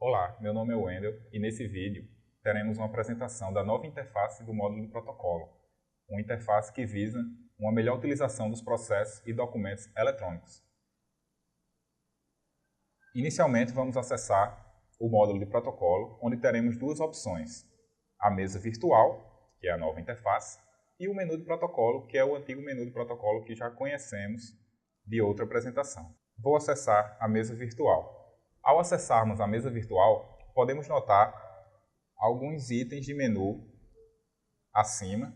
Olá, meu nome é Wendel e nesse vídeo teremos uma apresentação da nova interface do módulo de protocolo, uma interface que visa uma melhor utilização dos processos e documentos eletrônicos. Inicialmente vamos acessar o módulo de protocolo, onde teremos duas opções, a mesa virtual, que é a nova interface, e o menu de protocolo, que é o antigo menu de protocolo que já conhecemos de outra apresentação. Vou acessar a mesa virtual. Ao acessarmos a mesa virtual, podemos notar alguns itens de menu acima,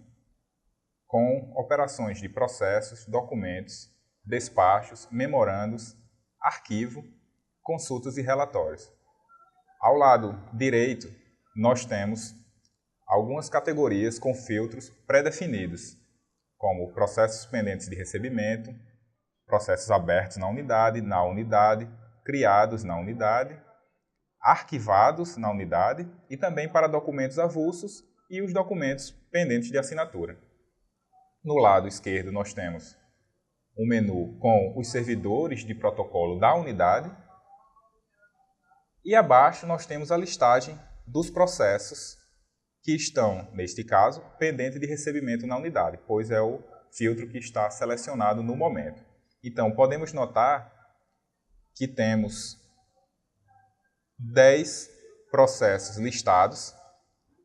com operações de processos, documentos, despachos, memorandos, arquivo, consultas e relatórios. Ao lado direito, nós temos algumas categorias com filtros pré-definidos, como processos pendentes de recebimento, processos abertos na unidade, criados na unidade, arquivados na unidade e também para documentos avulsos e os documentos pendentes de assinatura. No lado esquerdo nós temos um menu com os servidores de protocolo da unidade e abaixo nós temos a listagem dos processos que estão, neste caso, pendentes de recebimento na unidade, pois é o filtro que está selecionado no momento. Então, podemos notar que temos 10 processos listados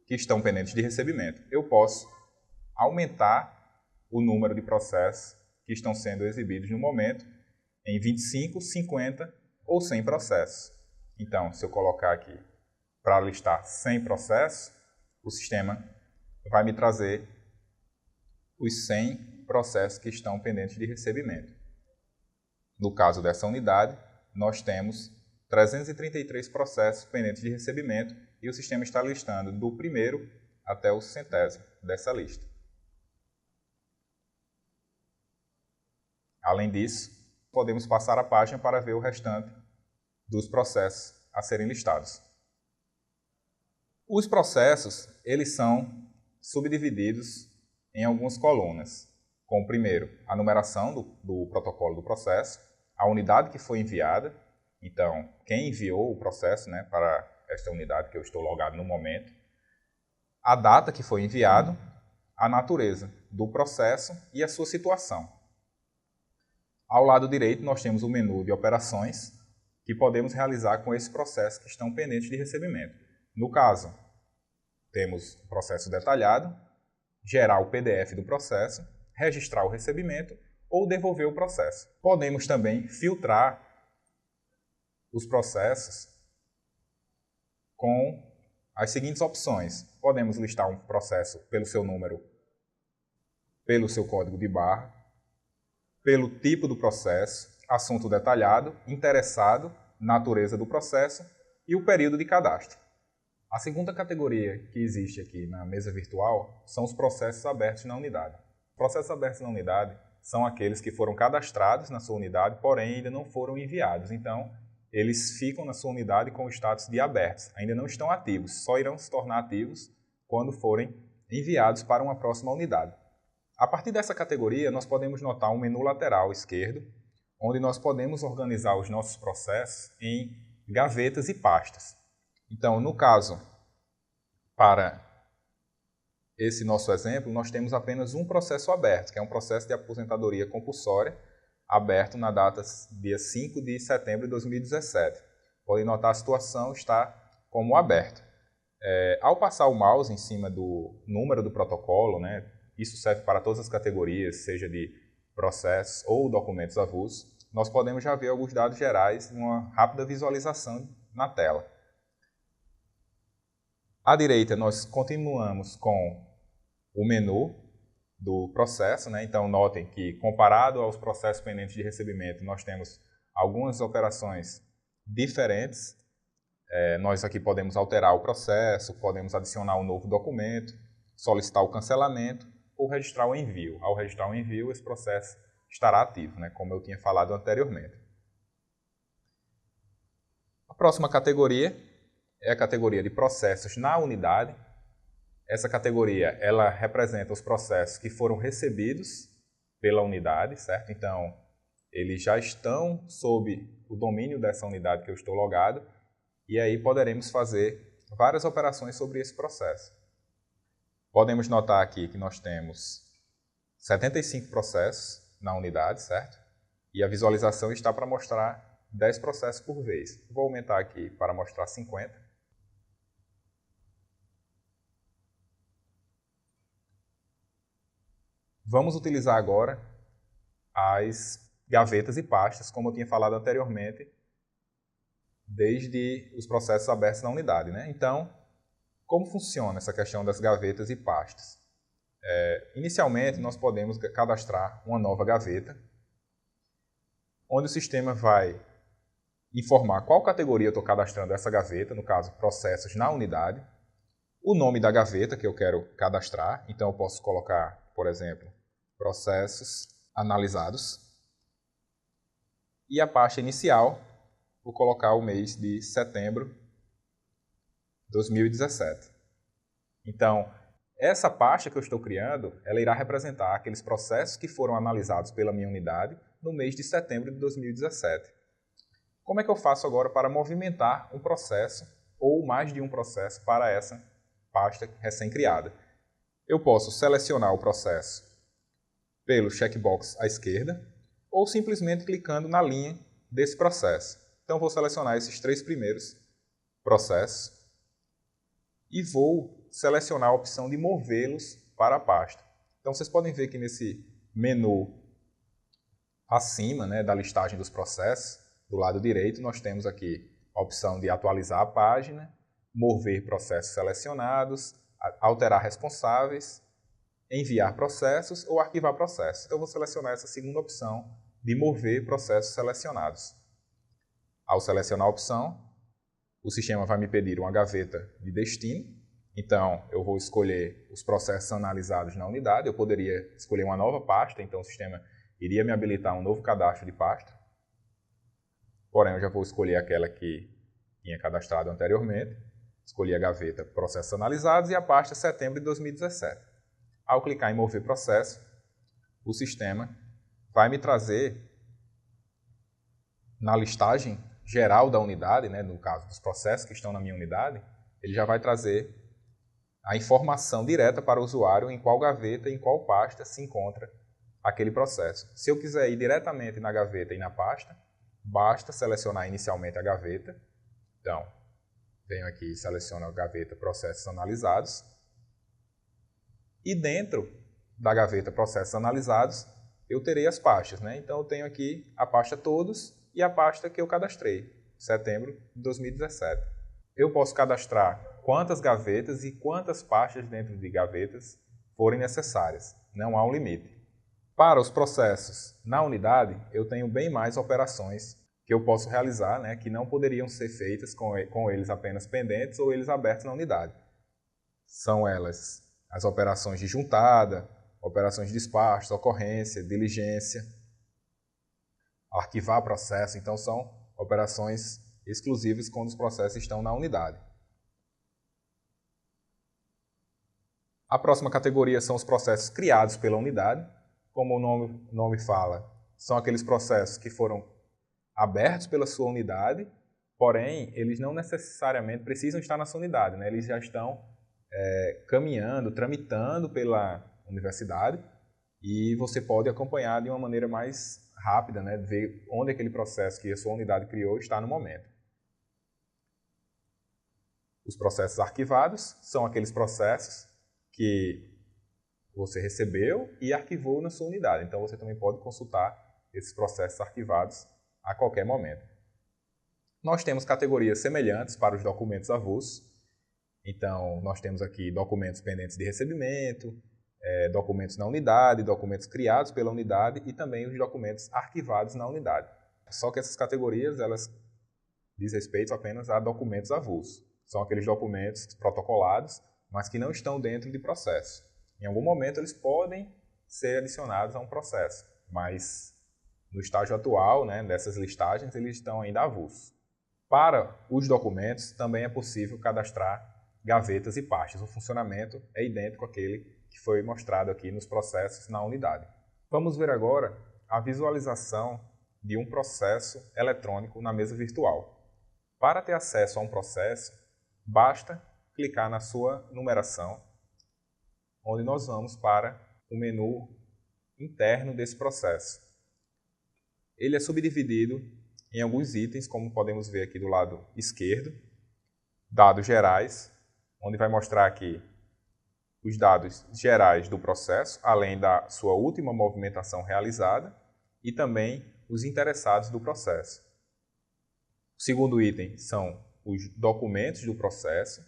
que estão pendentes de recebimento. Eu posso aumentar o número de processos que estão sendo exibidos no momento em 25, 50 ou 100 processos. Então, se eu colocar aqui para listar 100 processos, o sistema vai me trazer os 100 processos que estão pendentes de recebimento. No caso dessa unidade, nós temos 333 processos pendentes de recebimento e o sistema está listando do primeiro até o centésimo dessa lista. Além disso, podemos passar a página para ver o restante dos processos a serem listados. Os processos, eles são subdivididos em algumas colunas, com primeiro a numeração do protocolo do processo, a unidade que foi enviada, então quem enviou o processo para esta unidade que eu estou logado no momento, a data que foi enviado, a natureza do processo e a sua situação. Ao lado direito nós temos o menu de operações que podemos realizar com esses processos que estão pendentes de recebimento. No caso, temos o processo detalhado, gerar o PDF do processo, registrar o recebimento ou devolver o processo. Podemos também filtrar os processos com as seguintes opções. Podemos listar um processo pelo seu número, pelo seu código de barra, pelo tipo do processo, assunto detalhado, interessado, natureza do processo e o período de cadastro. A segunda categoria que existe aqui na mesa virtual são os processos abertos na unidade. Os processos abertos na unidade são aqueles que foram cadastrados na sua unidade, porém ainda não foram enviados. Então, eles ficam na sua unidade com o status de abertos, ainda não estão ativos, só irão se tornar ativos quando forem enviados para uma próxima unidade. A partir dessa categoria, nós podemos notar um menu lateral esquerdo, onde nós podemos organizar os nossos processos em gavetas e pastas. Então, no caso, para esse nosso exemplo, nós temos apenas um processo aberto, que é um processo de aposentadoria compulsória, aberto na data dia 5 de setembro de 2017. Podem notar a situação está como aberto. Ao passar o mouse em cima do número do protocolo, isso serve para todas as categorias, seja de processos ou documentos avulsos, nós podemos já ver alguns dados gerais em uma rápida visualização na tela. À direita, nós continuamos com o menu do processo, Então, notem que, comparado aos processos pendentes de recebimento, nós temos algumas operações diferentes. Nós aqui podemos alterar o processo, podemos adicionar um novo documento, solicitar o cancelamento ou registrar o envio. Ao registrar o envio, esse processo estará ativo, como eu tinha falado anteriormente. A próxima categoria é a categoria de processos na unidade. Essa categoria ela representa os processos que foram recebidos pela unidade, certo? Então, eles já estão sob o domínio dessa unidade que eu estou logado e aí poderemos fazer várias operações sobre esse processo. Podemos notar aqui que nós temos 75 processos na unidade, certo? E a visualização está para mostrar 10 processos por vez. Vou aumentar aqui para mostrar 50. Vamos utilizar agora as gavetas e pastas, como eu tinha falado anteriormente, desde os processos abertos na unidade, né? Então, como funciona essa questão das gavetas e pastas? Inicialmente, nós podemos cadastrar uma nova gaveta, onde o sistema vai informar qual categoria eu estou cadastrando essa gaveta, no caso, processos na unidade, o nome da gaveta que eu quero cadastrar, então eu posso colocar, por exemplo, processos analisados, e a pasta inicial, vou colocar o mês de setembro de 2017. Então, essa pasta que eu estou criando, ela irá representar aqueles processos que foram analisados pela minha unidade no mês de setembro de 2017. Como é que eu faço agora para movimentar um processo ou mais de um processo para essa pasta recém-criada? Eu posso selecionar o processo pelo checkbox à esquerda ou simplesmente clicando na linha desse processo. Então, vou selecionar esses 3 primeiros processos e vou selecionar a opção de movê-los para a pasta. Então, vocês podem ver que nesse menu acima, né, da listagem dos processos, do lado direito, nós temos aqui a opção de atualizar a página, mover processos selecionados, alterar responsáveis, enviar processos ou arquivar processos. Então, eu vou selecionar essa segunda opção de mover processos selecionados. Ao selecionar a opção, o sistema vai me pedir uma gaveta de destino. Então, eu vou escolher os processos analisados na unidade. Eu poderia escolher uma nova pasta, então o sistema iria me habilitar um novo cadastro de pasta. Porém, eu já vou escolher aquela que tinha cadastrado anteriormente. Escolhi a gaveta Processos Analisados e a pasta Setembro de 2017. Ao clicar em Mover Processo, o sistema vai me trazer, na listagem geral da unidade, né, no caso dos processos que estão na minha unidade, ele já vai trazer a informação direta para o usuário em qual gaveta e em qual pasta se encontra aquele processo. Se eu quiser ir diretamente na gaveta e na pasta, basta selecionar inicialmente a gaveta. Então, venho aqui e seleciono a gaveta Processos Analisados. E dentro da gaveta Processos Analisados, eu terei as pastas, né? Então, eu tenho aqui a pasta Todos e a pasta que eu cadastrei, setembro de 2017. Eu posso cadastrar quantas gavetas e quantas pastas dentro de gavetas forem necessárias. Não há um limite. Para os processos na unidade, eu tenho bem mais operações que eu posso realizar, né, que não poderiam ser feitas com eles apenas pendentes ou eles abertos na unidade. São elas as operações de juntada, operações de despacho, ocorrência, diligência, arquivar processo. Então, são operações exclusivas quando os processos estão na unidade. A próxima categoria são os processos criados pela unidade. Como o nome fala, são aqueles processos que foram abertos pela sua unidade, porém, eles não necessariamente precisam estar na sua unidade, né? Eles já estão caminhando, tramitando pela universidade e você pode acompanhar de uma maneira mais rápida, né? Ver onde aquele processo que a sua unidade criou está no momento. Os processos arquivados são aqueles processos que você recebeu e arquivou na sua unidade. Então, você também pode consultar esses processos arquivados a qualquer momento. Nós temos categorias semelhantes para os documentos avulsos. Então, nós temos aqui documentos pendentes de recebimento, documentos na unidade, documentos criados pela unidade e também os documentos arquivados na unidade. Só que essas categorias, elas dizem respeito apenas a documentos avulsos. São aqueles documentos protocolados, mas que não estão dentro de processo. Em algum momento, eles podem ser adicionados a um processo, mas no estágio atual, né, dessas listagens, eles estão ainda avulsos. Para os documentos, também é possível cadastrar gavetas e pastas. O funcionamento é idêntico àquele que foi mostrado aqui nos processos na unidade. Vamos ver agora a visualização de um processo eletrônico na mesa virtual. Para ter acesso a um processo, basta clicar na sua numeração, onde nós vamos para o menu interno desse processo. Ele é subdividido em alguns itens, como podemos ver aqui do lado esquerdo, dados gerais, onde vai mostrar aqui os dados gerais do processo, além da sua última movimentação realizada, e também os interessados do processo. O segundo item são os documentos do processo.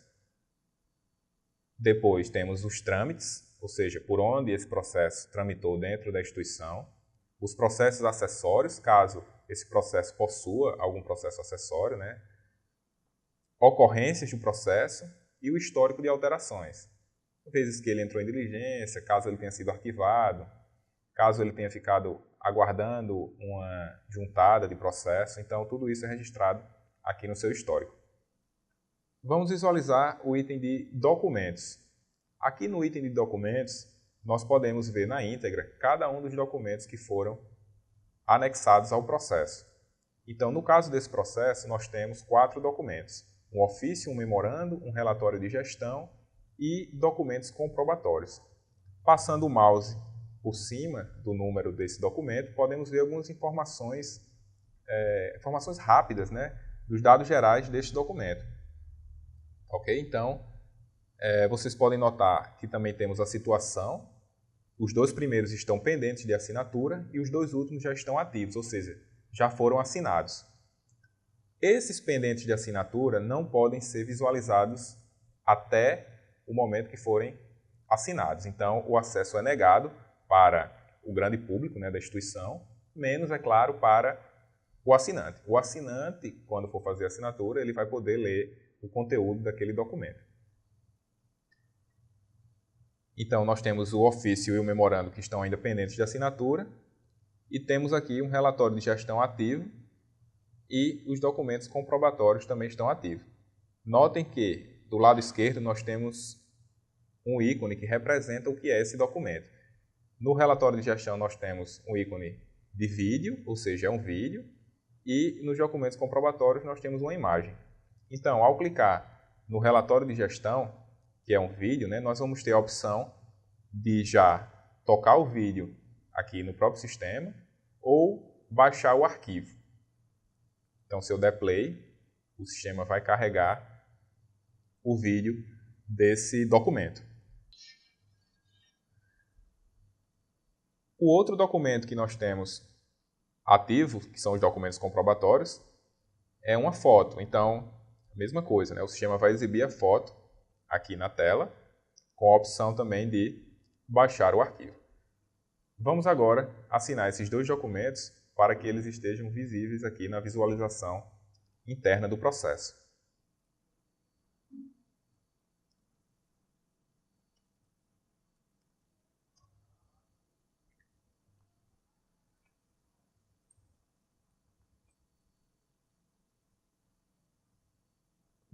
Depois temos os trâmites, ou seja, por onde esse processo tramitou dentro da instituição. Os processos acessórios, caso esse processo possua algum processo acessório, né? Ocorrências do processo e o histórico de alterações. Vezes que ele entrou em diligência, caso ele tenha sido arquivado, caso ele tenha ficado aguardando uma juntada de processo. Então, tudo isso é registrado aqui no seu histórico. Vamos visualizar o item de documentos. Aqui no item de documentos, nós podemos ver na íntegra cada um dos documentos que foram anexados ao processo. Então, no caso desse processo, nós temos 4 documentos: um ofício, um memorando, um relatório de gestão e documentos comprobatórios. Passando o mouse por cima do número desse documento, podemos ver algumas informações rápidas, né, dos dados gerais deste documento. Ok? Então, vocês podem notar que também temos a situação. Os 2 primeiros estão pendentes de assinatura e os 2 últimos já estão ativos, ou seja, já foram assinados. Esses pendentes de assinatura não podem ser visualizados até o momento que forem assinados. Então, o acesso é negado para o grande público, né, da instituição, menos, é claro, para o assinante. O assinante, quando for fazer a assinatura, ele vai poder ler o conteúdo daquele documento. Então, nós temos o ofício e o memorando que estão ainda pendentes de assinatura, e temos aqui um relatório de gestão ativo, e os documentos comprobatórios também estão ativos. Notem que, do lado esquerdo, nós temos um ícone que representa o que é esse documento. No relatório de gestão, nós temos um ícone de vídeo, ou seja, é um vídeo, e nos documentos comprobatórios, nós temos uma imagem. Então, ao clicar no relatório de gestão, que é um vídeo, né, nós vamos ter a opção de já tocar o vídeo aqui no próprio sistema ou baixar o arquivo. Então, se eu der play, o sistema vai carregar o vídeo desse documento. O outro documento que nós temos ativo, que são os documentos comprobatórios, é uma foto. Então, a mesma coisa, né? O sistema vai exibir a foto aqui na tela, com a opção também de baixar o arquivo. Vamos agora assinar esses 2 documentos para que eles estejam visíveis aqui na visualização interna do processo.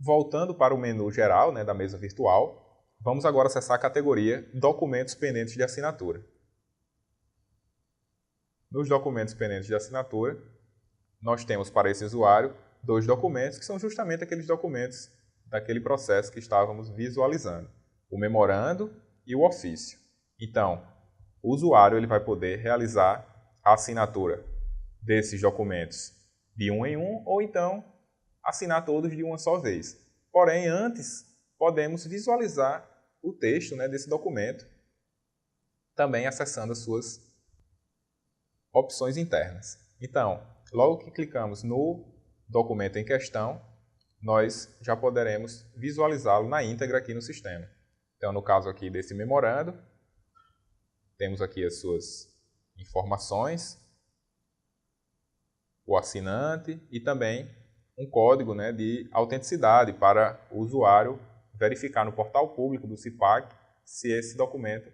Voltando para o menu geral, né, da mesa virtual, vamos agora acessar a categoria Documentos pendentes de assinatura. Nos documentos pendentes de assinatura, nós temos para esse usuário 2 documentos, que são justamente aqueles documentos daquele processo que estávamos visualizando: o memorando e o ofício. Então, o usuário ele vai poder realizar a assinatura desses documentos de um em um, ou então assinar todos de uma só vez. Porém, antes, podemos visualizar o texto, né, desse documento, também acessando as suas opções internas. Então, logo que clicamos no documento em questão, nós já poderemos visualizá-lo na íntegra aqui no sistema. Então, no caso aqui desse memorando, temos aqui as suas informações, o assinante e também um código, né, de autenticidade para o usuário verificar no portal público do CIPAC se esse documento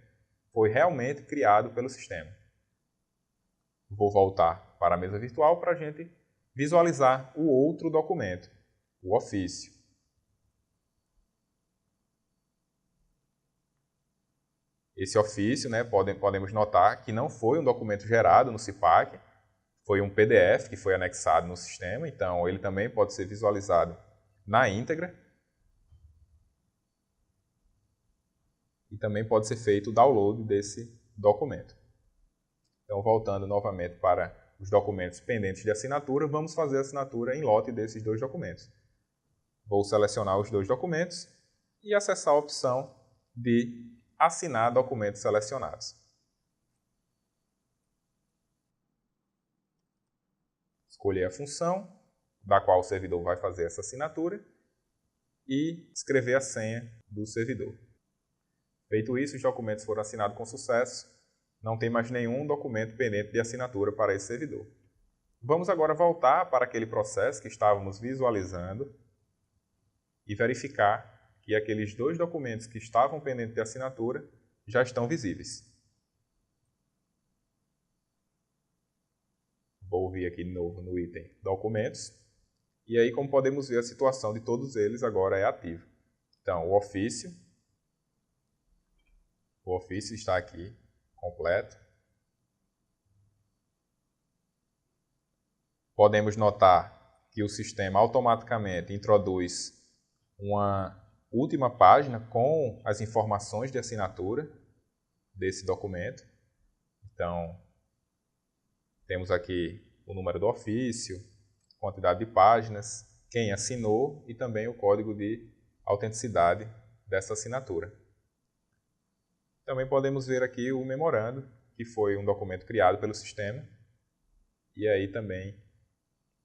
foi realmente criado pelo sistema. Vou voltar para a mesa virtual para a gente visualizar o outro documento, o ofício. Esse ofício, né, podemos notar que não foi um documento gerado no CIPAC, foi um PDF que foi anexado no sistema, então ele também pode ser visualizado na íntegra. E também pode ser feito o download desse documento. Então, voltando novamente para os documentos pendentes de assinatura, vamos fazer a assinatura em lote desses dois documentos. Vou selecionar os dois documentos e acessar a opção de assinar documentos selecionados. Escolher a função da qual o servidor vai fazer essa assinatura e escrever a senha do servidor. Feito isso, os documentos foram assinados com sucesso, não tem mais nenhum documento pendente de assinatura para esse servidor. Vamos agora voltar para aquele processo que estávamos visualizando e verificar que aqueles dois documentos que estavam pendentes de assinatura já estão visíveis. Vou vir aqui de novo no item Documentos. E aí, como podemos ver, a situação de todos eles agora é ativa. Então, o ofício está aqui, completo. Podemos notar que o sistema automaticamente introduz uma última página com as informações de assinatura desse documento. Então, temos aqui o número do ofício, quantidade de páginas, quem assinou e também o código de autenticidade dessa assinatura. Também podemos ver aqui o memorando, que foi um documento criado pelo sistema, e aí também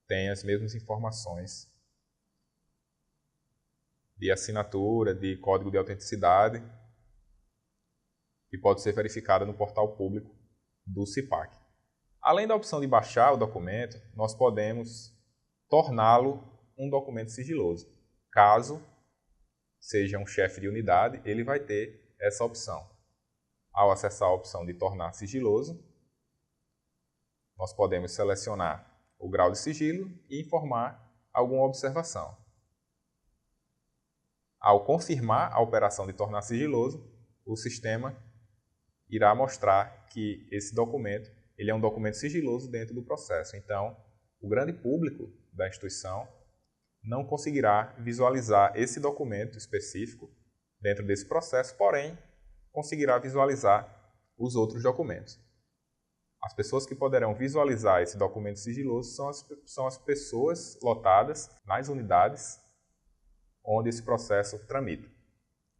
tem as mesmas informações de assinatura, de código de autenticidade, que pode ser verificada no portal público do CIPAC. Além da opção de baixar o documento, nós podemos torná-lo um documento sigiloso. Caso seja um chefe de unidade, ele vai ter essa opção. Ao acessar a opção de tornar sigiloso, nós podemos selecionar o grau de sigilo e informar alguma observação. Ao confirmar a operação de tornar sigiloso, o sistema irá mostrar que esse documento ele é um documento sigiloso dentro do processo. Então, o grande público da instituição não conseguirá visualizar esse documento específico dentro desse processo, porém, conseguirá visualizar os outros documentos. As pessoas que poderão visualizar esse documento sigiloso são as pessoas lotadas nas unidades onde esse processo tramita.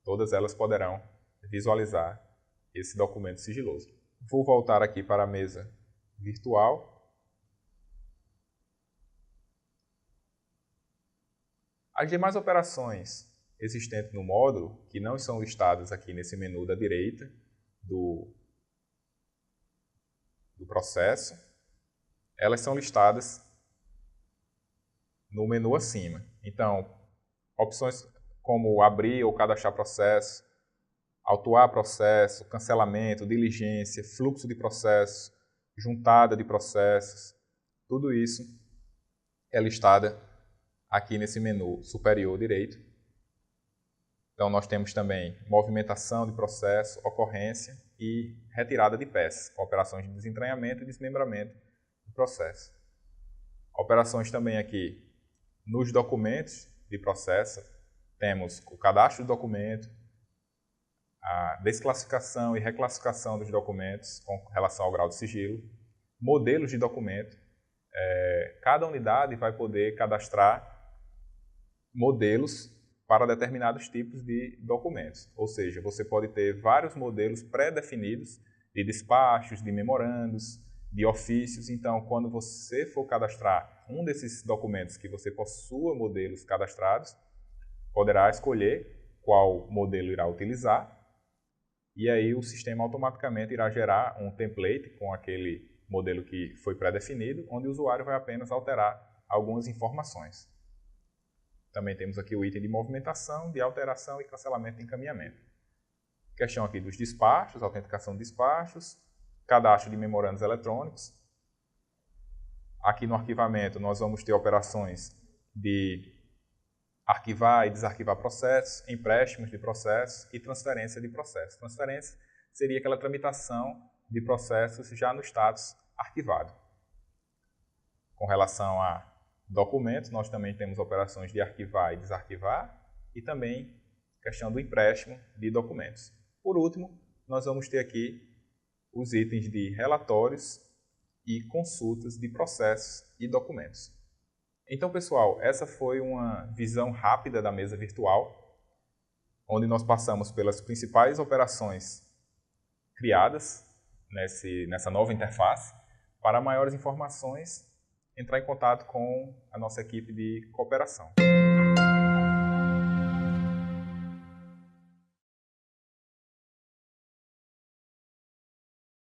Todas elas poderão visualizar esse documento sigiloso. Vou voltar aqui para a mesa virtual. As demais operações existentes no módulo, que não são listadas aqui nesse menu da direita do processo, elas são listadas no menu acima. Então, opções como abrir ou cadastrar processo, autuar processo, cancelamento, diligência, fluxo de processo, juntada de processos, tudo isso é listada aqui nesse menu superior direito. Então, nós temos também movimentação de processo, ocorrência e retirada de peças, operações de desentranhamento e desmembramento do processo. Operações também aqui nos documentos de processo, temos o cadastro do documento, a desclassificação e reclassificação dos documentos com relação ao grau de sigilo, modelos de documento. Cada unidade vai poder cadastrar modelos para determinados tipos de documentos. Ou seja, você pode ter vários modelos pré-definidos de despachos, de memorandos, de ofícios. Então, quando você for cadastrar um desses documentos que você possua modelos cadastrados, poderá escolher qual modelo irá utilizar. E aí o sistema automaticamente irá gerar um template com aquele modelo que foi pré-definido, onde o usuário vai apenas alterar algumas informações. Também temos aqui o item de movimentação, de alteração e cancelamento de encaminhamento. Questão aqui dos despachos, autenticação de despachos, cadastro de memorandos eletrônicos. Aqui no arquivamento nós vamos ter operações de arquivar e desarquivar processos, empréstimos de processos e transferência de processos. Transferência seria aquela tramitação de processos já no status arquivado. Com relação a documentos, nós também temos operações de arquivar e desarquivar e também questão do empréstimo de documentos. Por último, nós vamos ter aqui os itens de relatórios e consultas de processos e documentos. Então, pessoal, essa foi uma visão rápida da mesa virtual, onde nós passamos pelas principais operações criadas nessa nova interface. Para maiores informações, entrar em contato com a nossa equipe de cooperação.